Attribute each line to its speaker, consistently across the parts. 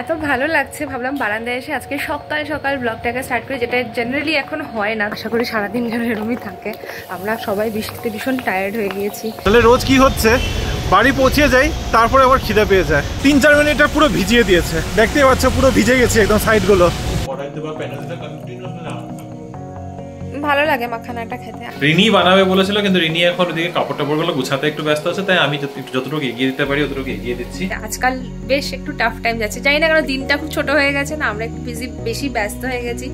Speaker 1: এত ভালো লাগছে, ভাবলাম বারান্দায় এসে আজকে সকাল সকাল ব্লগটাকে স্টার্ট করি, যেটা জেনারেলি এখন হয় না। আশা করি সারাদিন যেন এরকমই থাকে। আমরা সবাই বৃষ্টিতে ভীষণ টায়ার্ড হয়ে গিয়েছি।
Speaker 2: তাহলে রোজ কি হচ্ছে, বাড়ি পৌঁছে যাই, তারপরে আবার খিদে পেয়ে যায়। 3-4 মিনিটে পুরো ভিজিয়ে দিয়েছে, দেখতেই পাচ্ছ পুরো ভিজে গেছে একদম সাইডগুলো।
Speaker 1: ভালো লাগে মাখানাটা খেতে।
Speaker 3: রিনি বানাবে বলেছিল, কিন্তু রিনি এখন ওদিকে কাপড় টাপড়গুলো গুছাতে একটু ব্যস্ত আছে, তাই আমি যতটুকু এগিয়ে দিতে পারি অতটুকু এগিয়ে দিচ্ছি।
Speaker 1: আজকাল বেশ একটু টাফ টাইম যাচ্ছে, জানি না কেন দিনটা খুব ছোট হয়ে গেছে না, আমরা একটু বেশি ব্যস্ত হয়ে গেছি।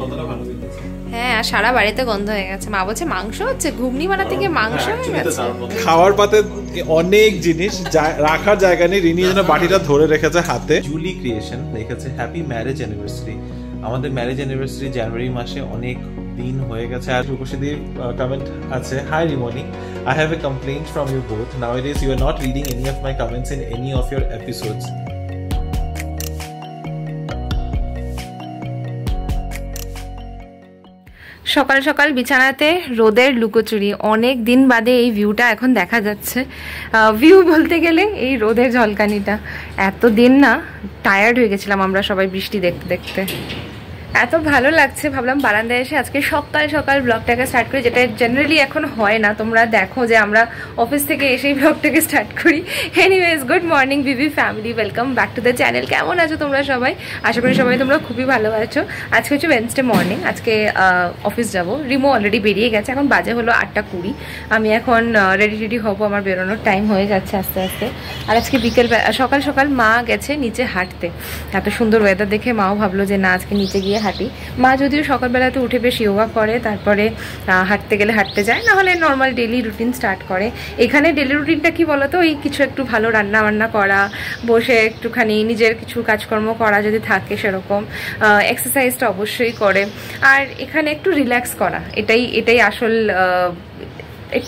Speaker 1: হ্যাঁ, আর সারা বাড়িতে গন্ধ হয়ে গেছে। মা বলছে মাংস হচ্ছে, ঘুগনি বানাতে গিয়ে মাংস হয়ে গেছে।
Speaker 2: খাওয়ার পাতে অনেক জিনিস রাখার জায়গা নেই, রিনি যেন বাটিটা ধরে রেখেছে হাতে।
Speaker 3: জুলি ক্রিয়েশন লিখেছে হ্যাপি ম্যারেজ অ্যানিভার্সারি। আমাদের ম্যারেজ অ্যানিভার্সারি জানুয়ারি মাসে অনেক দিন হয়ে গেছে। আর রূপসীদি কমেন্ট আছে, hi রিমনি, I have a complaint from you both. Nowadays you are not reading any of my comments in any of your episodes.
Speaker 1: সকাল সকাল বিছানাতে রোদের লুকোচুরি, অনেক দিন বাদে এই ভিউটা এখন দেখা যাচ্ছে। ভিউ বলতে গেলে এই রোদের ঝলকানিটা। এতদিন না টায়ার্ড হয়ে গেছিলাম আমরা সবাই বৃষ্টি দেখতে দেখতে। এত ভালো লাগছে, ভাবলাম বারান্দায় এসে আজকে সকাল সকাল ব্লগটাকে স্টার্ট করি, যেটা জেনারেলি এখন হয় না। তোমরা দেখো যে আমরা অফিস থেকে এসেই ব্লগটাকে স্টার্ট করি। Anyways, good morning Bibi family, welcome back to the channel. কেমন আছো তোমরা সবাই? আশা করি সবাই তোমরা খুবই ভালো আছো। আজকে হচ্ছে ওয়েডনেসডে মর্নিং, আজকে অফিস যাব। রিমো অলরেডি বেরিয়ে গেছে, এখন বাজে হলো 8:20। আমি এখন রেডি হবো, আমার বেরোনোর টাইম হয়ে যাচ্ছে আস্তে আস্তে। আর আজকে সকাল সকাল মা গেছে নিচে হাঁটতে। এত সুন্দর ওয়েদার দেখে মাও ভাবলো যে না, আজকে নিচে গিয়ে হাঁটি। মা যদিও সকালবেলাতে উঠে বেশ যোগা করে, তারপরে হাঁটতে গেলে হাঁটতে যায়, নাহলে নর্মাল ডেলি রুটিন স্টার্ট করে। এখানে ডেলি রুটিনটা কি বলতো, ওই কিছু একটু ভালো রান্না বান্না করা, বসে একটুখানি নিজের কিছু কাজকর্ম করা যদি থাকে সেরকম, এক্সারসাইজটা অবশ্যই করে, আর এখানে একটু রিল্যাক্স করা। এটাই আসল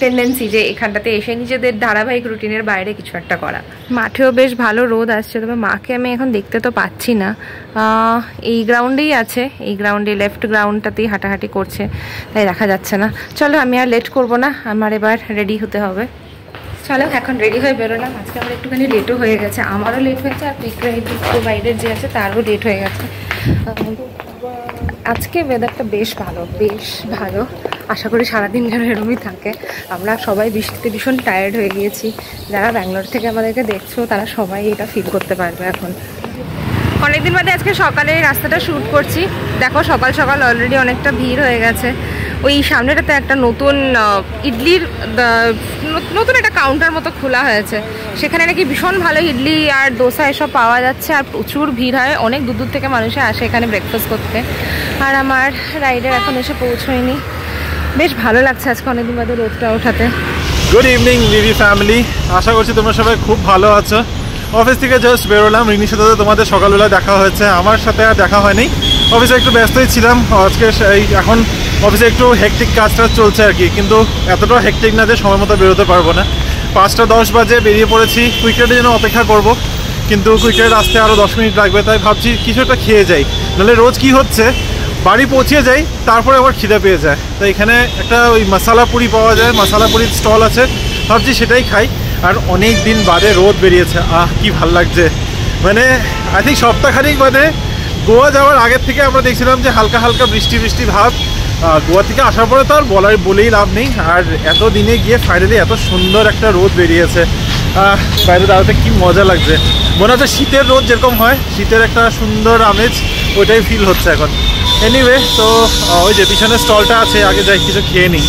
Speaker 1: টেন্ডেন্সি, যে এখানটাতে এসে নিজেদের ধারাবাহিক রুটিনের বাইরে কিছু একটা করা। মাঠেও বেশ ভালো রোদ আসছে, তবে মাকে আমি এখন দেখতে তো পাচ্ছি না। এই গ্রাউন্ডেই আছে, এই গ্রাউন্ডে লেফট গ্রাউন্ডটাতেই হাঁটাহাঁটি করছে, তাই দেখা যাচ্ছে না। চলো, আমি আর লেট করব না, আমার এবার রেডি হতে হবে। চলো এখন রেডি হয়ে বেরোলাম। আজকে আমার একটুখানি লেটও হয়ে গেছে, আমারও লেট হয়েছে, আর প্রোভাইডার যে আছে তারও লেট হয়ে গেছে। আজকে ওয়েদারটা বেশ ভালো। আশা করি সারাদিন যেন এরকমই থাকে। আমরা সবাই বৃষ্টিতে ভীষণ টায়ার্ড হয়ে গিয়েছি। যারা ব্যাঙ্গালোর থেকে আমাদেরকে দেখছো তারা সবাই এটা ফিল করতে পারবে। এখন অনেকদিন বাদে আজকে সকালে এই রাস্তাটা শ্যুট করছি। দেখো সকাল সকাল অলরেডি অনেকটা ভিড় হয়ে গেছে। ওই সামনেটাতে একটা নতুন ইডলির নতুন একটা কাউন্টার মতো খোলা হয়েছে, সেখানে নাকি ভীষণ ভালো ইডলি আর দোসা এসব পাওয়া যাচ্ছে, আর প্রচুর ভিড় হয়। অনেক দূর থেকে মানুষে আসে এখানে ব্রেকফাস্ট করতে। আর আমার রাইডার এখন এসে পৌঁছয়নি। বেশ ভালো লাগছে আজকে অনেকদিন বাদে রোদটা ওঠাতে।
Speaker 2: গুড ইভিনিং বিবি ফ্যামিলি, আশা করছি তোমরা সবাই খুব ভালো আছো। অফিস থেকে জাস্ট বেরোলাম, রিনির সাথে তোমাদের সকালবেলা দেখা হয়েছে, আমার সাথে আর দেখা হয়নি। অফিসে একটু ব্যস্তই ছিলাম আজকে। এখন অফিসে একটু হেকটিক কাজটা চলছে আর কি, কিন্তু এতটা হেকটিক না যে সময় মতো বেরোতে পারবো না। 5:10 বাজে বেরিয়ে পড়েছি। কুইকেটের জন্য অপেক্ষা করব, কিন্তু কুইকেট আসতে আরও 10 মিনিট লাগবে, তাই ভাবছি কিছু একটা খেয়ে যাই। নাহলে রোজ কি হচ্ছে, বাড়ি পৌঁছে যাই, তারপরে আবার খিদে পেয়ে যায়। তো এখানে একটা ওই মশালা পুরি পাওয়া যায়, মশালা পুরির স্টল আছে, ভাবছি সেটাই খাই। আর অনেক দিন বাদে রোদ বেরিয়েছে, কি ভাল লাগছে। মানে আই থিঙ্ক সপ্তাহখানিক বাদে গোয়া যাওয়ার আগের থেকে আমরা দেখছিলাম যে হালকা হালকা বৃষ্টি ভাব। গোয়া থেকে আসার পরে তো আর বলেই লাভ নেই। আর এত দিনে গিয়ে ফাইনালি এত সুন্দর একটা রোদ বেরিয়েছে, বাইরে দাঁড়াতে কি মজা লাগছে। মনে হচ্ছে শীতের রোদ যেরকম হয়, শীতের একটা সুন্দর আমেজ, ওইটাই ফিল হচ্ছে এখন। এনিওয়ে, তো ওই যে পিছনে স্টলটা আছে, আগে যাই কিছু খেয়ে নিই।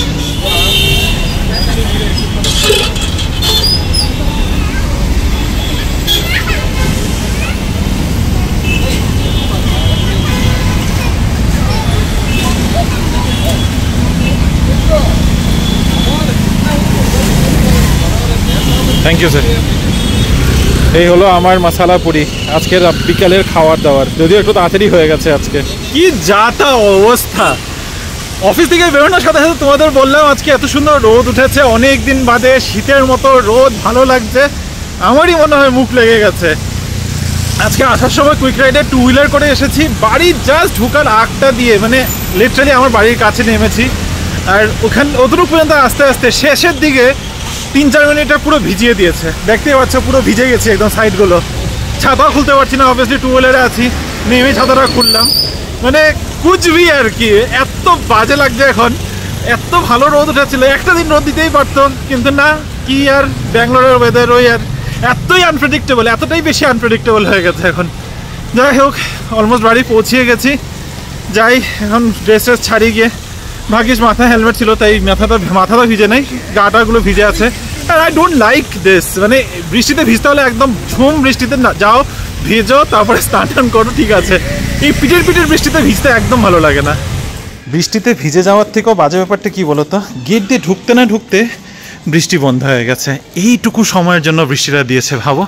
Speaker 2: Thank you sir. এই হলো আমার মশালা পুরি, আজকের বিকালের খাওয়ার দাওয়ার। যদিও একটু তাড়াতাড়ি হয়ে গেছে আজকে। কি যাতা অবস্থা, অফিস থেকে বেরোনোর সাথে সাথে তোমাদের বললাম আজকে এত সুন্দর রোদ উঠেছে, অনেক দিন বাদে শীতের মতো রোদ, ভালো লাগছে। আমারই মনে হয় মুখ লেগে গেছে। আজকে আসার সময় কুইক রাইডে 2 হুইলার করে এসেছি, বাড়ি জাস্ট ঢুকার আগটা দিয়ে, মানে লিটারালি আমার বাড়ির কাছে নেমেছি। আর অতটুকু পর্যন্ত আস্তে আস্তে শেষের দিকে 3-4 মিনিটে পুরো ভিজিয়ে দিয়েছে, দেখতেই পাচ্ছ পুরো ভিজে গেছে একদম সাইডগুলো। ছাতাও খুলতে পারছি না, অবভিয়াসলি টু হুইলারে আছি, নেমে ছাতাটা খুললাম, মানে কুচবি আর কি। এত বাজে লাগছে এখন, এত ভালো রোদ উঠেছিল, একটা দিন রোদ দিতেই পারতো, কিন্তু না, কি আর ব্যাঙ্গালোরের ওয়েদার ওই আর এতই আনপ্রেডিক্টেবল, এতটাই বেশি আনপ্রেডিক্টেবল হয়ে গেছে এখন। যাই হোক, অলমোস্ট বাড়ি পৌঁছিয়ে গেছি, যাই এখন ড্রেস ট্রেস ছাড়িয়ে গিয়ে, ভাগ্যিস মাথায় হেলমেট ছিল তাই মাথাটা ভিজে নেই, গাটাগুলো ভিজে আছে। আর আই ডোন্ট লাইক দিস, মানে বৃষ্টিতে ভিজতে হলে একদম ঝুম বৃষ্টিতে না যাও, ভেজো, তারপরে স্নান করো, ঠিক আছে। এই পিটের বৃষ্টিতে ভিজতে একদম ভালো লাগে না। বৃষ্টিতে ভিজে যাওয়ার থেকেও বাজে ব্যাপারটা কি বলতো, গেট দিয়ে ঢুকতে না ঢুকতে বৃষ্টি বন্ধ হয়ে গেছে। এইটুকু সময়ের জন্য বৃষ্টিটা দিয়েছে, ভাবো,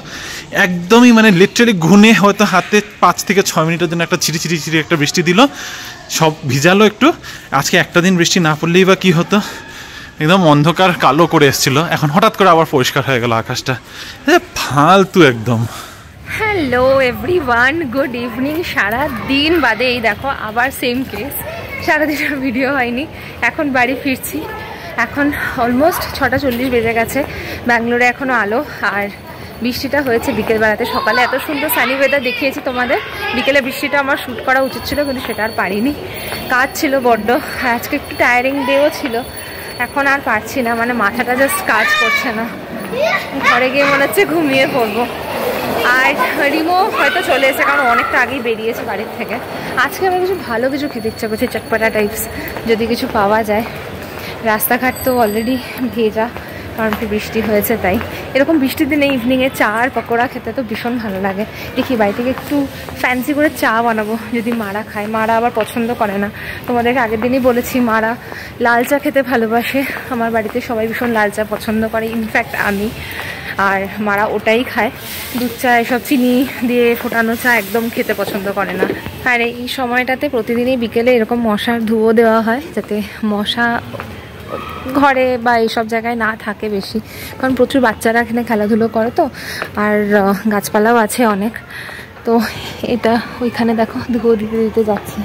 Speaker 2: একদমই মানে লিটারালি গুনে হয়তো হাতে 5 থেকে 6 মিনিটের জন্য একটা চিরি একটা বৃষ্টি দিল, সব ভিজালো একটু। আজকে একটা দিন বৃষ্টি না পড়লেই বা কী হতো, একদম অন্ধকার কালো করে এসেছিল, এখন হঠাৎ করে আবার পরিষ্কার হয়ে গেল আকাশটা, ফালতু একদম।
Speaker 1: Hello everyone, good evening. সারা দিন বাদে এই দেখো আবার সেম কেস, সারাদিনের ভিডিও হয়নি, এখন বাড়ি ফিরছি। এখন অলমোস্ট 6:40 বেজে গেছে, ব্যাঙ্গালোরে এখনও আলো, আর বৃষ্টিটা হয়েছে বিকেলবেলাতে। সকালে এত সুন্দর সানি ওয়েদার দেখিয়েছি তোমাদের, বিকেলে বৃষ্টিটা আমার শ্যুট করা উচিত ছিল, কিন্তু সেটা আর পারিনি, কাজ ছিল বড্ড, আজকে একটু টায়ারিং ডেও ছিল, এখন আর পারছি না, মানে মাথাটা জাস্ট কাজ করছে না, ঘরে গিয়ে মনে হচ্ছে ঘুমিয়ে পড়বো। আর রিমো হয়তো চলে এসে, কারণ অনেকটা আগেই বেরিয়েছে বাড়ির থেকে। আজকে আমার ভালো কিছু খেতে ইচ্ছা করছে, চটপটা টাইপস যদি কিছু পাওয়া যায়। রাস্তাঘাট তো অলরেডি ভেজা, কারণ একটু বৃষ্টি হয়েছে, তাই এরকম বৃষ্টির দিনে ইভিনিংয়ে চা আর পকোড়া খেতে তো ভীষণ ভালো লাগে। দেখি বাড়ি থেকে একটু ফ্যান্সি করে চা বানাবো, যদি মারা খায়, মারা আবার পছন্দ করে না। তোমাদেরকে আগের দিনই বলেছি, মারা লাল চা খেতে ভালোবাসে, আমার বাড়িতে সবাই ভীষণ লাল চা পছন্দ করে, ইনফ্যাক্ট আমি, আর মারা ওটাই খায়, দুধ চা এসব চিনি দিয়ে ফোটানো চা একদম খেতে পছন্দ করে না। আর এই সময়টাতে প্রতিদিনই বিকেলে এরকম মশার ধুয়ো দেওয়া হয়, যাতে মশা ঘরে বা এইসব জায়গায় না থাকে বেশি, কারণ প্রচুর বাচ্চারা এখানে খেলাধুলো করে তো, আর গাছপালাও আছে অনেক, তো এটা ওইখানে দেখো ধুয়ো দিতে যাচ্ছে।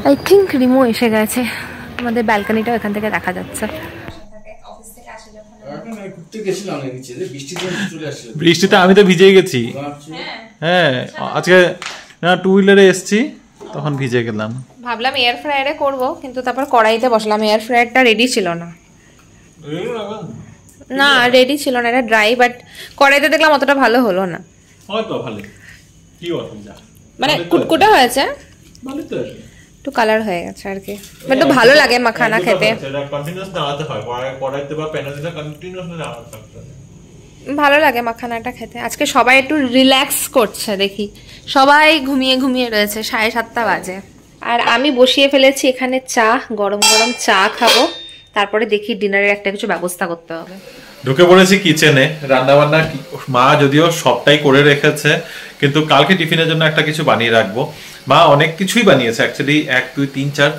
Speaker 1: আই থিঙ্ক রিমো এসে গেছে, আমাদের ব্যালকনিটা এখান থেকে দেখা যাচ্ছে।
Speaker 2: বৃষ্টিতে আমি তো ভিজেই গেছি, হ্যাঁ আজকে না টু হুইলারে এসছি, তখন ভিজে গেলাম।
Speaker 1: ভাবলাম এয়ার ফ্রায়ারে করবো, কিন্তু তারপর কড়াইতে বসলাম, এয়ার ফ্রায়ারটা রেডি ছিল না, না রেডি ছিল না, এটা ড্রাই, বাট কড়াইতে দেখলাম অতটা ভালো হলো না,
Speaker 2: হয়তো ভালো কি অসুবিধা,
Speaker 1: মানে কুটকুটে হয়েছে, একটু কালার হয়ে গেছে আর কি, বাট তো ভালো লাগে মাখানা খেতে, ভালো লাগে মাখানাটা খেতে। আজকে সবাই একটু রিল্যাক্স করছে, দেখি সবাই ঘুমিয়ে ঘুমিয়ে রয়েছে, 7:30 বাজে, আর আমি বসিয়ে ফেলেছি এখানে চা, গরম গরম চা খাবো, তারপরে দেখি ডিনারের একটা কিছু ব্যবস্থা করতে হবে।
Speaker 3: ঢুকে পড়েছি কিচেনে, রান্না বান্না মা যদিও সবটাই করে রেখেছে, কিন্তু কালকে টিফিনের জন্য একটা কিছু বানিয়ে রাখবো। মা অনেক কিছুই বানিয়েছে অ্যাকচুয়ালি, 1 2 3 4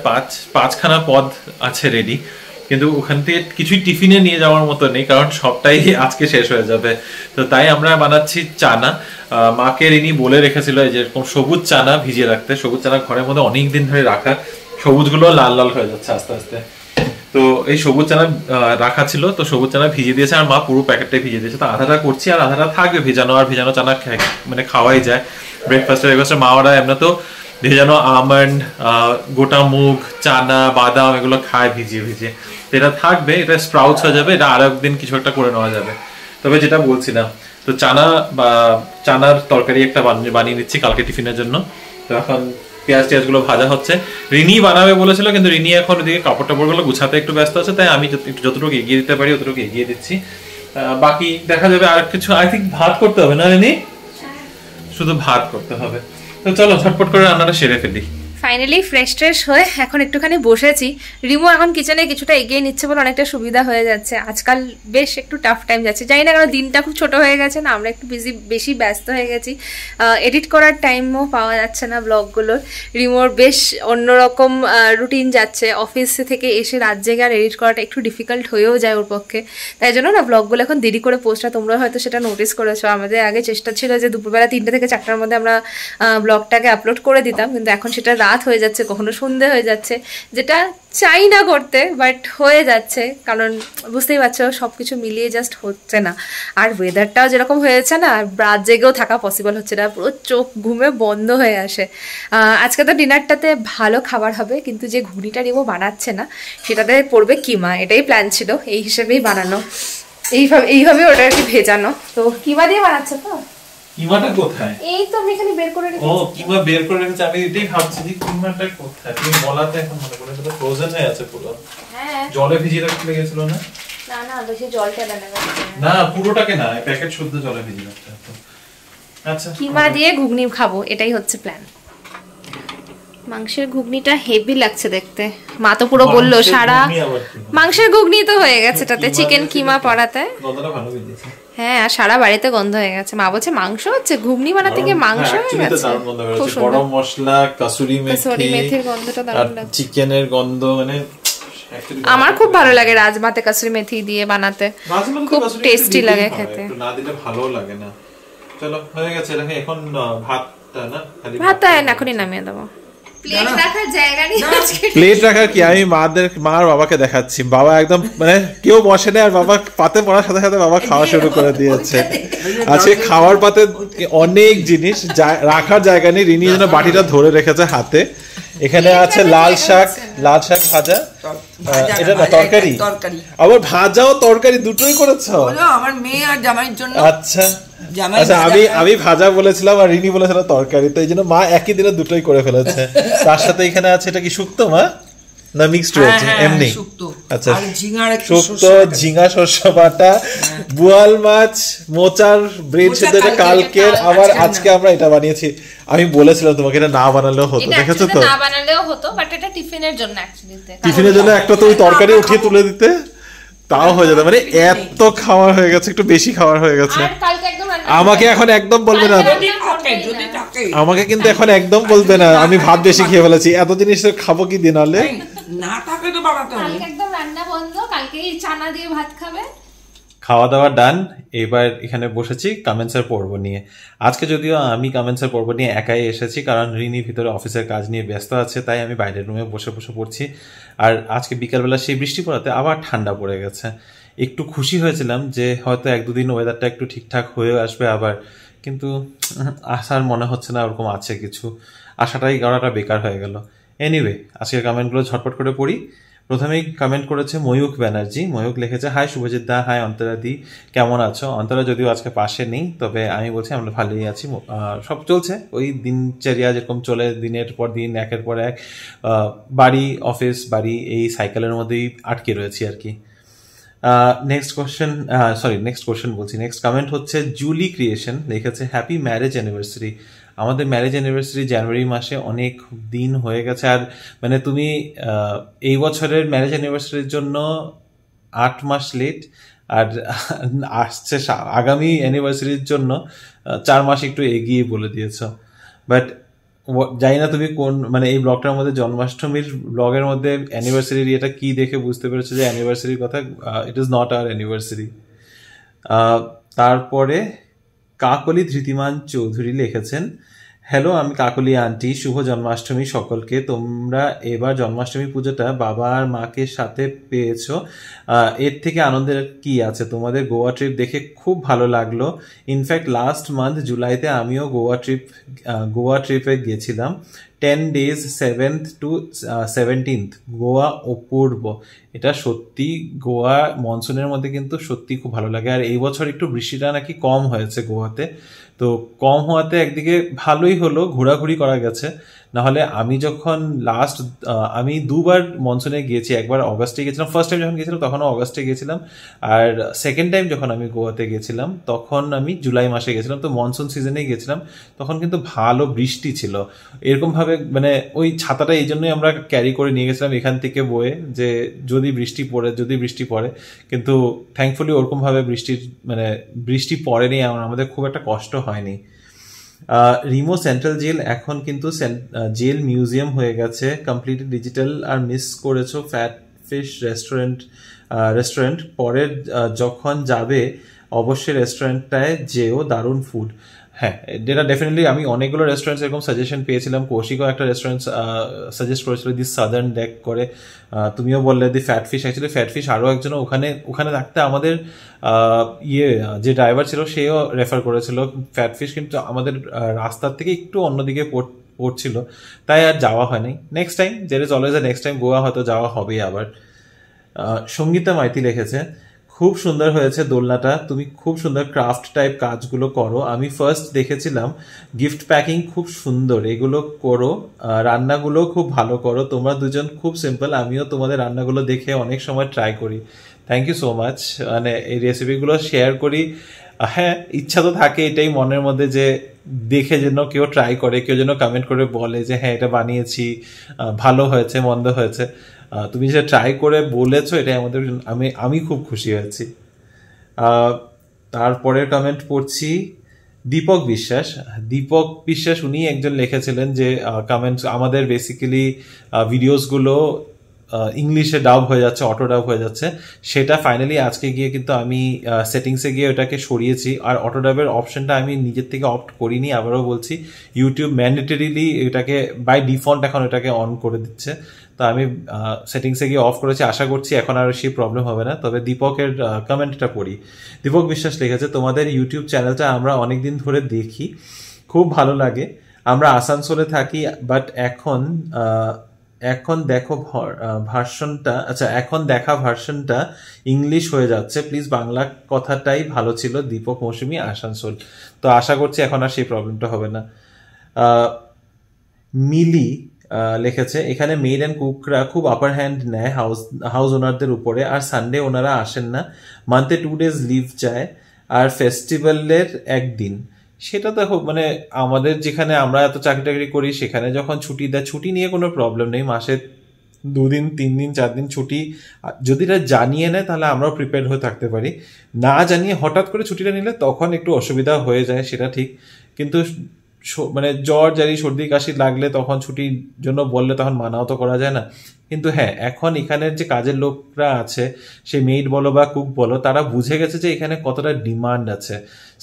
Speaker 3: 5খানা পদ আছে রেডি, কিন্তু ওখান থেকে কিছুই টিফিনে নিয়ে যাওয়ার মতো নেই, কারণ সবটাই আজকে শেষ হয়ে যাবে। তো তাই আমরা বানাচ্ছি চানা। মাকে রিনি বলে রেখেছিল যে এরকম সবুজ চানা ভিজিয়ে রাখতে, সবুজ চানা ঘরের মধ্যে অনেকদিন ধরে রাখা, সবুজগুলো লাল লাল হয়ে যাচ্ছে আস্তে আস্তে, তো এই সবুজ চানা রাখা ছিল, তো সবুজ চানা ভিজিয়ে দিয়েছে, আর মা পুরো প্যাকেটটাই ভিজিয়ে দিয়েছে, তো আধাটা করছি আর আধাটা থাকবে ভেজানো, আর ভেজানো চানা মানে খাওয়াই যায় ব্রেকফাস্টে। মা ওরা এমনি তো ভেজানো আমন্ড, গোটা মুগ, চানা, বাদাম এগুলো খায় ভিজিয়ে ভিজিয়ে, এটা থাকবে, এটা স্প্রাউটস হয়ে যাবে, এটা আর একদিন কিছু একটা করে নেওয়া যাবে। তবে যেটা বলছিলাম, তো চানার তরকারি একটা বানিয়ে নিচ্ছি কালকে টিফিনের জন্য। তো এখন পেঁয়াজ টিয়াজগুলো ভাজা হচ্ছে, রিনি বানাবে বলেছিল, কিন্তু রিনি এখন ওদিকে কাপড় টাপড়গুলো গুছাতে একটু ব্যস্ত আছে, তাই আমি যতটুকু এগিয়ে দিতে পারি অতটুকু এগিয়ে দিচ্ছি, বাকি দেখা যাবে। আর কিছু আই থিঙ্ক ভাত করতে হবে না রিনি, শুধু ভাত করতে হবে। তো চলো ঝটপট করে রান্নাটা সেরে ফেলি।
Speaker 1: ফাইনালি ফ্রেশ ট্রেশ হয়ে এখন একটুখানি বসেছি, রিমো এখন কিচেনে কিছুটা এগিয়ে নিচ্ছে বলে অনেকটা সুবিধা হয়ে যাচ্ছে। আজকাল বেশ একটু টাফ টাইম যাচ্ছে, জানি না কারণ দিনটা খুব ছোট হয়ে গেছে না, আমরা একটু বেশি ব্যস্ত হয়ে গেছি, এডিট করার টাইমও পাওয়া যাচ্ছে না ব্লগগুলোর। রিমোর বেশ অন্যরকম রুটিন যাচ্ছে, অফিস থেকে এসে রাত জেগে আর এডিট করাটা একটু ডিফিকাল্ট হয়েও যায় ওর পক্ষে, তাই জন্য না ব্লগগুলো এখন দেরি করে পোস্টটা, তোমরা হয়তো সেটা নোটিস করেছো। আমাদের আগে চেষ্টা ছিল যে দুপুরবেলা 3টে থেকে 4টার মধ্যে আমরা ব্লগটাকে আপলোড করে দিতাম, কিন্তু এখন সেটা রাত হয়ে যাচ্ছে, কখনো সন্ধে হয়ে যাচ্ছে, যেটা চাই না করতে বাট হয়ে যাচ্ছে, কারণ বুঝতেই পারছো সব কিছু মিলিয়ে জাস্ট হচ্ছে না। আর ওয়েদারটাও যেরকম হয়েছে না, রাত জেগেও থাকা পসিবল হচ্ছে না, পুরো চোখ ঘুমে বন্ধ হয়ে আসে। আজকে তো ডিনারটাতে ভালো খাবার হবে, কিন্তু যে ঘুগনিটা রিমো বানাচ্ছে না সেটাতে পড়বে কিমা, এটাই প্ল্যান ছিল, এই হিসেবেই বানানো, এইভাবে ওটা আর কি ভেজানো। তো কিমা দিয়ে বানাচ্ছে তো?
Speaker 3: কিমাটা কোথায়?
Speaker 1: এই তো আমি এখানে বের করে রেখেছি।
Speaker 3: ও কিমা বের করে রেখেছি, আমি এটাই ভাবছি যে কিমাটা কোথায়। তুমি বলাতে এখন মনে পড়ে, সেটা ফ্রোজেন হয়ে আছে পুরো।
Speaker 1: হ্যাঁ,
Speaker 3: জলে ভিজিয়ে রাখতে গেছিল না?
Speaker 1: না না, বেশি জলটা দেন
Speaker 3: না, পুরোটাকে না, প্যাকেট শুদ্ধ জলে ভিজিয়ে রাখতে হবে। আচ্ছা,
Speaker 1: কিমা দিয়ে ঘুগনি খাবো, এটাই হচ্ছে প্ল্যান। মাংসের ঘুগনিটা হেভি লাগছে দেখতে, মা তো পুরো বললো সারা মাংসের ঘুগনি তো হয়ে গেছে, তাতে চিকেন কিমা পড়াতে।
Speaker 3: গন্ধটা ভালো বেরিয়েছে।
Speaker 1: হ্যাঁ, আর সারা বাড়িতে গন্ধ হয়ে গেছে, মা বলছে মাংস হচ্ছে, ঘুগনি বানাতে গিয়ে মাংস হয়ে গেছে।
Speaker 3: খুব সুন্দর গরম মশলা, কাসুরি
Speaker 1: মেথির গন্ধটা দারুণ লাগছে,
Speaker 3: চিকেনের গন্ধ, মানে
Speaker 1: আমার খুব ভালো লাগে রাজমাতে কাসুরি মেথি দিয়ে বানাতে, খুব টেস্টি লাগে খেতে।
Speaker 3: না দিলে ভালো লাগে না। চলো হয়ে গেছে, এখন ভাতটা না, খালি
Speaker 1: ভাতটা এখনই নামিয়ে দেবো। প্লেট রাখার জায়গা নেই আজকে।
Speaker 2: প্লেট রাখার কি, আমি মা আর বাবাকে দেখাচ্ছি, বাবা একদম মানে কেউ বসে না, আর বাবা পাতে পড়ার সাথে সাথে বাবা খাওয়া শুরু করে দিয়েছে। আজকে খাওয়ার পাতে অনেক জিনিস, রাখার জায়গা নেই, রিনি যেন বাটিটা ধরে রেখেছে হাতে। এখানে আছে লাল শাক ভাজা, এটা না তরকারি, আবার ভাজাও তরকারি দুটোই করেছো?
Speaker 4: আমার মেয়ে আর জামাইয়ের জন্য।
Speaker 2: আচ্ছা আচ্ছা, আমি ভাজা বলেছিলাম আর রিনি বলেছিল তরকারি, তো এই জন্য মা একই দিনে দুটোই করে ফেলেছে। তার সাথে এখানে আছে, এটা কি শুক্তো মা না মিক্সড রয়েছে? এমনি আচ্ছা, শুক্তো, ঝিঙা, শস্য বাটা, বোয়াল মাছ, মোচার ব্রেড সেদ্ধ, এটা কালকের, আবার আজকে আমরা এটা বানিয়েছি। আমি বলেছিলাম তোমাকে এটা না বানালেও হতো, দেখেছো তো?
Speaker 1: না বানালেও হতো, বাট এটা টিফিনের জন্য অ্যাকচুয়ালি,
Speaker 2: টিফিনের জন্য একটা তো ওই তরকারি উঠিয়ে তুলে দিতে, তাও হয়ে যেত। মানে এত খাওয়া হয়ে গেছে, একটু বেশি খাওয়া হয়ে গেছে। আমাকে এখন একদম বলবে না, আমাকে কিন্তু এখন একদম বলবে না আমি ভাত বেশি খেয়ে ফেলেছি, এত জিনিস খাবো কি দিন হলে?
Speaker 4: না থাকে তো বানাতে হবে,
Speaker 1: কালকে একদম রান্না বন্ধ, কালকে এই চানা দিয়ে ভাত খাবে।
Speaker 3: খাওয়া দাওয়া ডান, এবার এখানে বসেছি কমেন্টসের পর্ব নিয়ে। আজকে যদিও আমি কমেন্টসের পর্ব নিয়ে একাই এসেছি, কারণ রিনি ভিতরে অফিসের কাজ নিয়ে ব্যস্ত আছে, তাই আমি বাইরের রুমে বসে পড়ছি। আর আজকে বিকালবেলা সেই বৃষ্টি পড়াতে আবার ঠান্ডা পড়ে গেছে। একটু খুশি হয়েছিলাম যে হয়তো 1-2 দিন ওয়েদারটা একটু ঠিকঠাক হয়ে আসবে আবার, কিন্তু আসার মনে হচ্ছে না ওরকম আছে কিছু, আশাটাই গড়াটা বেকার হয়ে গেল। এনিওয়ে, আজকের কমেন্টগুলো ঝটপট করে পড়ি। প্রথমেই কমেন্ট করেছে ময়ূক ব্যানার্জি। ময়ূক লিখেছে, হাই শুভজিৎ দা, হাই অন্তরা দি, কেমন আছো? অন্তরা যদিও আজকে পাশে নেই, তবে আমি বলছি আমরা ভালোই আছি, সব চলছে ওই দিনচর্যা যেরকম চলে, দিনের পর দিন একের পর এক, বাড়ি অফিস বাড়ি, এই সাইকেলের মধ্যেই আটকে রয়েছি আর কি। নেক্সট কোশ্চেন বলছি, নেক্সট কমেন্ট হচ্ছে জুলি ক্রিয়েশন লিখেছে, হ্যাপি ম্যারেজ অ্যানিভার্সারি। আমাদের ম্যারেজ অ্যানিভার্সারি জানুয়ারি মাসে, অনেক দিন হয়ে গেছে। আর মানে তুমি এই বছরের ম্যারেজ অ্যানিভার্সারির জন্য 8 মাস লেট, আর আসছে আগামী অ্যানিভার্সারির জন্য 4 মাস একটু এগিয়ে বলে দিয়েছ। বাট জানি না তুমি কোন, মানে এই ব্লগটার মধ্যে জন্মাষ্টমীর ব্লগের মধ্যে অ্যানিভার্সারির এটা কি দেখে বুঝতে পেরেছো যে অ্যানিভার্সারির কথা, it is not our anniversary. তারপরে কাকলি ধৃতিমান চৌধুরী লিখেছেন, হ্যালো, আমি কাকলি আন্টি, শুভ জন্মাষ্টমী সকলকে। তোমরা এবার জন্মাষ্টমী পুজোটা বাবা আর মাকে সাথে পেয়েছো, এর থেকে আনন্দের কি আছে? তোমাদের গোয়া ট্রিপ দেখে খুব ভালো লাগলো। ইনফ্যাক্ট লাস্ট মান্থ জুলাইতে আমিও গোয়া ট্রিপে গেছিলাম, 10 days 7th to 17th। Goa অপূর্ব, এটা সত্যি, গোয়া মনসুনের মধ্যে কিন্তু সত্যি খুব ভালো লাগে। আর এই বছর একটু বৃষ্টিটা নাকি কম হয়েছে গোয়াতে, তো কম হওয়াতে একদিকে ভালোই হলো, ঘোরাঘুরি করা গেছে। নাহলে আমি যখন আমি 2বার মনসুনে গিয়েছি, একবার অগাস্টে গেছিলাম, ফার্স্ট টাইম যখন গেছিলাম তখনও অগাস্টে গেছিলাম, আর সেকেন্ড টাইম যখন আমি গোয়াতে গেছিলাম তখন আমি জুলাই মাসে গেছিলাম, তো মনসুন সিজনেই গেছিলাম। তখন কিন্তু ভালো বৃষ্টি ছিল, এরকম ভাবে মানে ওই ছাতাটা এই জন্যই আমরা ক্যারি করে নিয়ে গেছিলাম এখান থেকে বয়ে, যে যদি বৃষ্টি পড়ে, কিন্তু থ্যাঙ্কফুলি ওরকম ভাবে বৃষ্টি পড়েনি, আমাদের খুব একটা কষ্ট হয়নি। রিমো সেন্ট্রাল জেল এখন কিন্তু জেল মিউজিয়াম হয়ে গেছে, কমপ্লিটলি ডিজিটাল। আর মিস করেছো ফ্যাট ফিশ রেস্টুরেন্ট, পরে যখন যাবে অবশ্যই রেস্টুরেন্টটায় যেও, দারুণ ফুড। হ্যাঁ, যেটা ডেফিনেটলি আমি অনেকগুলো রেস্টুরেন্টস এরকম সাজেশন পেয়েছিলাম। কৌশিকও একটা রেস্টুরেন্ট সাজেস্ট করেছিল, দি সাদার্ন ডেক করে। তুমিও বললে the fat fish. Actually fat fish আরও একজন ওখানে থাকতে আমাদের যে ড্রাইভার ছিল সেও রেফার করেছিল ফ্যাট ফিশ, কিন্তু আমাদের রাস্তার থেকে একটু অন্যদিকে পড়ছিল, তাই আর যাওয়া হয়নি। Next time, there is always next time, Goa হয়তো যাওয়া হবে আবার। সঙ্গীতা মাইতি লিখেছে, খুব সুন্দর হয়েছে দোলনাটা, তুমি খুব সুন্দর ক্রাফট টাইপ কাজগুলো করো। আমি ফার্স্ট দেখেছিলাম, গিফট প্যাকিং খুব সুন্দর, এগুলো করো, রান্নাগুলো খুব ভালো করো। তোমরা দুজন খুব সিম্পল, আমিও তোমাদের রান্নাগুলো দেখে অনেক সময় ট্রাই করি। Thank you so much. মানে এই রেসিপিগুলো শেয়ার করি, হ্যাঁ ইচ্ছা তো থাকে এটাই মনের মধ্যে যে দেখে যেন কেউ ট্রাই করে, কেউ যেন কমেন্ট করে বলে যে হ্যাঁ এটা বানিয়েছি, ভালো হয়েছে মন্দ হয়েছে। তুমি যে ট্রাই করে বলেছো এটাই আমাদের, আমি খুব খুশি হয়েছি। তারপরের কমেন্ট পড়ছি দীপক বিশ্বাস। উনি একজন লিখেছিলেন যে কমেন্টস আমাদের বেসিক্যালি ভিডিওসগুলো ইংলিশে ডাব হয়ে যাচ্ছে, অটো ডাব হয়ে যাচ্ছে। সেটা ফাইনালি আজকে গিয়ে কিন্তু আমি সেটিংসে গিয়ে ওটাকে সরিয়েছি, আর অটো ডাবের অপশনটা আমি নিজের থেকে অপ্ট করিনি। আবারও বলছি, ইউটিউব ম্যান্ডেটরিলি এটাকে বাই ডিফল্ট এখন এটাকে অন করে দিচ্ছে, তো আমি সেটিংসে গিয়ে অফ করেছি। আশা করছি এখন আর সেই প্রবলেম হবে না। তবে দীপকের কমেন্টটা পড়ি। দীপক বিশ্বাস লিখেছে, তোমাদের ইউটিউব চ্যানেলটা আমরা অনেকদিন ধরে দেখি, খুব ভালো লাগে। আমরা আসানসোলে থাকি, বাট এখন দেখো ভার্সনটা, আচ্ছা এখন দেখা ভার্সনটা ইংলিশ হয়ে যাচ্ছে, প্লিজ বাংলা কথাটাই ভালো ছিল। দীপক মৌসুমী, আসানসোল। তো আশা করছি এখন আর সেই প্রবলেমটা হবে না। মিলি লিখেছে, এখানে মেড অ্যান্ড কুকরা খুব আপার হ্যান্ড নেয় হাউস ওনারদের উপরে, আর সানডে ওনারা আসেন না, মান্থে 2 days লিভ চায়, আর ফেস্টিভ্যালের একদিন। সেটা দেখো, মানে আমাদের যেখানে আমরা এত চাকরি টাকরি করি সেখানে যখন ছুটি দেয়, ছুটি নিয়ে কোনো প্রবলেম নেই, মাসে 2 দিন 3 দিন 4 দিন ছুটি যদি এটা জানিয়ে নেয় তাহলে আমরাও প্রিপেয়ার হয়ে থাকতে পারি। না জানিয়ে হঠাৎ করে ছুটিটা নিলে তখন একটু অসুবিধা হয়ে যায়, সেটা ঠিক। কিন্তু মানে জ্বর জারি সর্দি কাশি লাগলে তখন ছুটির জন্য বললে তখন মানাও তো করা যায় না। কিন্তু হ্যাঁ, এখন এখানের যে কাজের লোকরা আছে, সে মেইড বলো বা কুক বলো, তারা বুঝে গেছে যে এখানে কতটা ডিমান্ড আছে।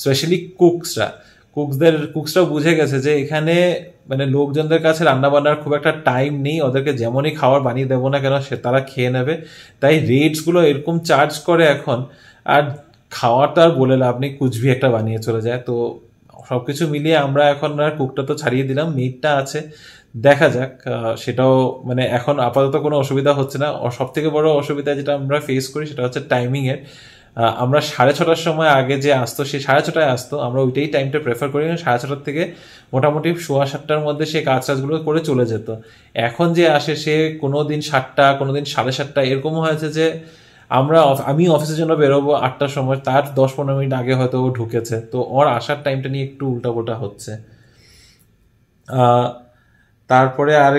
Speaker 3: স্পেশালি কুকসরাও বুঝে গেছে যে এখানে মানে লোকজনদের কাছে রান্নাবান্নার খুব একটা টাইম নেই, ওদেরকে যেমনই খাবার বানিয়ে দেবো না কেন সে তারা খেয়ে নেবে, তাই রেটসগুলো এরকম চার্জ করে এখন। আর খাওয়াটা আর বলে লাভ নেই, কুচবি একটা বানিয়ে চলে যায়। তো সবকিছু মিলিয়ে আমরা এখন আর কুকটা তো ছাড়িয়ে দিলাম, মেইডটা আছে, দেখা যাক। সেটাও মানে এখন আপাতত কোনো অসুবিধা হচ্ছে না। সব থেকে বড় অসুবিধা যেটা আমরা ফেস করি সেটা হচ্ছে টাইমিংয়ের। আমরা 6:30টার সময় আগে যে আসতো সে 6:30টায় আসতো, আমরা ওইটাই টাইমটা প্রেফার করি। 6:30টার থেকে মোটামুটি 7:15টার মধ্যে সে কাজগুলো করে চলে যেত। এখন যে আসে সে কোনো দিন 7টা, কোনো দিন 7:30, এরকমও হয়েছে যে আমি অফিসের জন্য বেরোবো 8টার সময়, তার 10-15 মিনিট আগে হয়তো ও ঢুকেছে। তো ওর আসার টাইমটা নিয়ে একটু উল্টাপাল্টা হচ্ছে। তারপরে আর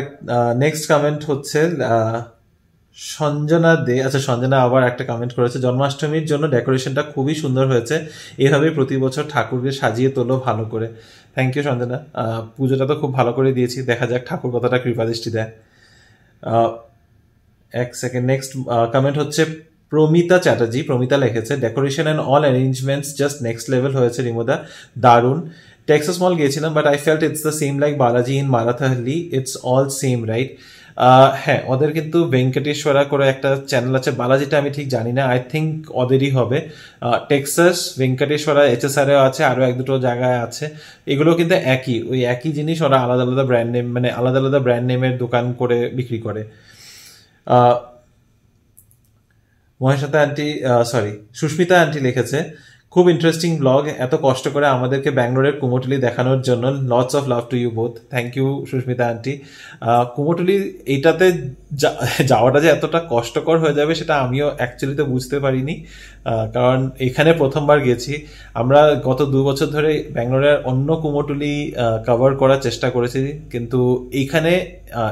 Speaker 3: নেক্সট কমেন্ট হচ্ছে সঞ্জনা দে। আচ্ছা, সঞ্জনা আবার একটা কমেন্ট করেছে, জন্মাষ্টমীর জন্য ডেকোরেশনটা খুবই সুন্দর হয়েছে, এভাবে প্রতি বছর ঠাকুরকে সাজিয়ে তোলো ভালো করে। Thank you Sanjana. পুজোটা তো খুব ভালো করে দিয়েছি, দেখা যাক ঠাকুর কতটা কৃপাদৃষ্টি দেয়। এক সেকেন্ড, নেক্সট কমেন্ট হচ্ছে প্রমিতা চ্যাটার্জি। প্রমিতা লিখেছে, decoration and all arrangements just next level হয়েছে রিমোদা, দারুণ। টেক্সাস মল গিয়েছিলাম, but I felt it's the same like Balaji in Marathahalli, it's all same right. হ্যাঁ, ওদের কিন্তু ভেঙ্কটেশ্বরা করে একটা চ্যানেল আছে, বালাজিটা আমি ঠিক জানি না, আই থিঙ্ক ওদেরই হবে। টেক্সাস, ভেঙ্কটেশ্বরা, HSR-এও আছে, আরও 1-2 জায়গায় আছে। এগুলো কিন্তু ওই একই জিনিস, ওরা আলাদা আলাদা ব্র্যান্ড নেম, মানে আলাদা আলাদা ব্র্যান্ড নেমের দোকান করে বিক্রি করে। সুস্মিতা আন্টি লিখেছে, খুব ইন্টারেস্টিং ব্লগ, এত কষ্ট করে আমাদেরকে ব্যাঙ্গালোরের কুমোটুলি দেখানোর জন্য, lots of love to you both. Thank you Susmita aunty. Kumartuli এইটাতে যাওয়াটা যে এতটা কষ্টকর হয়ে যাবে সেটা আমিও অ্যাকচুয়ালি তো বুঝতে পারিনি, কারণ এখানে প্রথমবার গেছি। আমরা গত 2 বছর ধরে ব্যাঙ্গালোরের অন্য কুমোটুলি কভার করার চেষ্টা করেছি, কিন্তু এইখানে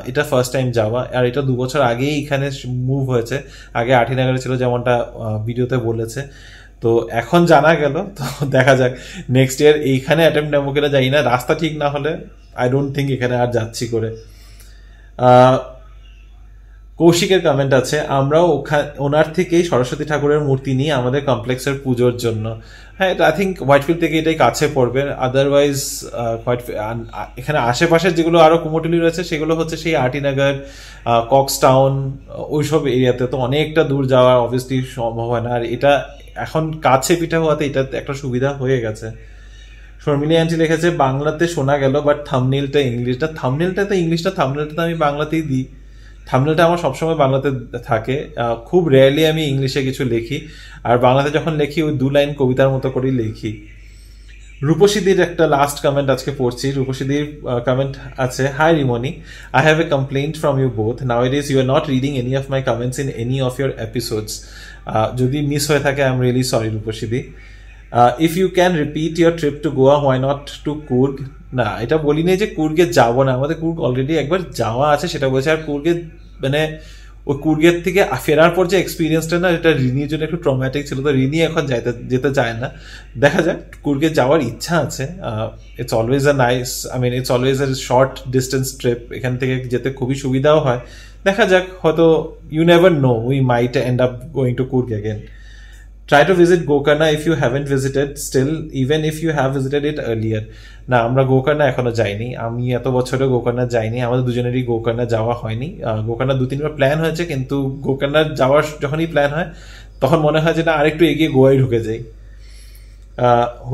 Speaker 3: এটা ফার্স্ট টাইম যাওয়া। আর এটা 2 বছর আগেই এখানে মুভ হয়েছে, আগে আঠিনগরে ছিল যেমনটা ভিডিওতে বলেছে। তো এখন জানা গেল, তো দেখা যাক নেক্সট ইয়ার এইখানে অ্যাটেম্প নেবো কিনা জানি না। রাস্তা ঠিক না হলে আই ডোন্ট থিঙ্ক এখানে আর যাচ্ছি করে। কৌশিকের কমেন্ট আছে, আমরাও ওনার থেকেই সরস্বতী ঠাকুরের মূর্তি নিয়ে আমাদের কমপ্লেক্সের পুজোর জন্য। হ্যাঁ, আই থিঙ্ক হোয়াইটফিল্ড থেকে এটাই কাছে পড়বে। আদারওয়াইজ এখানে আশেপাশের যেগুলো আরো কুমোরটুলি রয়েছে সেগুলো হচ্ছে সেই আরটিনগর, কক্সটাউন, ওইসব এরিয়াতে তো অনেকটা দূর যাওয়া অবভিয়াসলি সম্ভব হয় না। আর এটা এখন কাছে পিঠা হওয়াতে এটা একটা সুবিধা হয়ে গেছে। শর্মিলী আন্টি লিখেছে, বাংলাতে শোনা গেল বাট থাম্বনেইলটা ইংলিশটা। থাম্বনেইলটা তো ইংলিশটা, থাম্বনেইলটা তো আমি বাংলাতেই দিই। থাম্বনেইলটা আমার সবসময় বাংলাতে থাকে, খুব রেয়ারলি আমি ইংলিশে কিছু লিখি। আর বাংলাতে যখন লিখি ওই 2 লাইন কবিতার মতো করেই লিখি। রূপসীদির একটা লাস্ট কমেন্ট আজকে পড়ছি। রূপসীদির কমেন্ট আছে, hi Rimoni, I have a complaint from you both. Nowadays you are not reading any of my comments in any of your episodes. যদি মিস হয়ে থাকে আই এম রিয়েলি সরি রূপসীদি। If you can repeat your trip to Goa, why not to Coorg. না, এটা বলিনি যে কুর্গে যাবো না, আমাদের কুর্গ অলরেডি একবার যাওয়া আছে সেটা বলছে। আর কুর্গে মানে ওই কুর্গের থেকে ফেরার পর যে এক্সপিরিয়েন্সটা না, এটা রিনির জন্য একটু ট্রমাটিক ছিল, তো রিনি এখন যেতে চায় না। দেখা যাক, কুর্গে যাওয়ার ইচ্ছা আছে। It's always a nice, I mean it's always a short distance trip, এখান থেকে যেতে খুবই সুবিধাও হয়। দেখা যাক, হয়তো you never know, we might end up going to Coorg again. Try to visit Gokarna if you haven't visited still, even if you have visited it earlier. না, আমরা গোকর্ণা এখনো যাইনি। আমি এত বছরে গোকর্ণা যাইনি, আমাদের দুজনেরই গোকর্ণা যাওয়া হয়নি। গোকর্ণা 2-3বার প্ল্যান হয়েছে, কিন্তু গোকর্ণা যাওয়ার যখনই প্ল্যান হয় তখন মনে হয় যে না, আরেকটু এগিয়ে গোয়ায় ঢুকে যাই।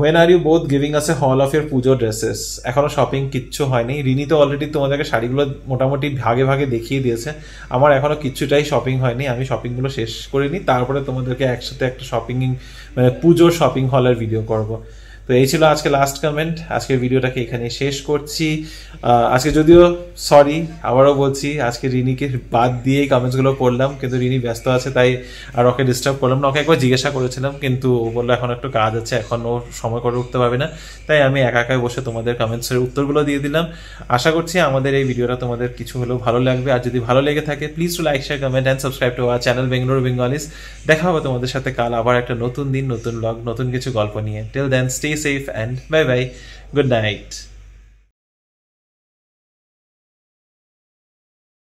Speaker 3: when are you both giving us a haul of your Puja dresses? এখনো শপিং কিচ্ছু হয়নি। রিনি তো অলরেডি তোমাদেরকে শাড়িগুলো মোটামুটি ভাগে ভাগে দেখিয়ে দিয়েছে, আমার এখনো কিচ্ছুটাই শপিং হয়নি। আমি শপিংগুলো শেষ করিনি, তারপরে তোমাদেরকে একসাথে একটা শপিং মানে পুজোর শপিং হলের ভিডিও করব। তো এই ছিল আজকে লাস্ট কমেন্ট। আজকের ভিডিওটাকে এখানে শেষ করছি। আজকে যদিও সরি, আবারও বলছি, আজকে রিনিকে বাদ দিয়েই কমেন্টসগুলো পড়লাম, কিন্তু রিনি ব্যস্ত আছে তাই আর ওকে ডিস্টার্ব করলাম না। ওকে একবার জিজ্ঞাসা করেছিলাম, কিন্তু ও বললো এখন একটু কাজ আছে, এখন ও সময় করে উঠতে পারবে না, তাই আমি একা একাই বসে তোমাদের কমেন্টসের উত্তরগুলো দিয়ে দিলাম। আশা করছি আমাদের এই ভিডিওটা তোমাদের কিছু হলেও ভালো লাগবে। আর যদি ভালো লেগে থাকে please to like, share, comment and subscribe to our channel Bengaluru Bengalese. দেখা হবে তোমাদের সাথে কাল আবার একটা নতুন দিন, নতুন ব্লগ, নতুন কিছু গল্প নিয়ে। Till then stay safe and bye bye. Good night.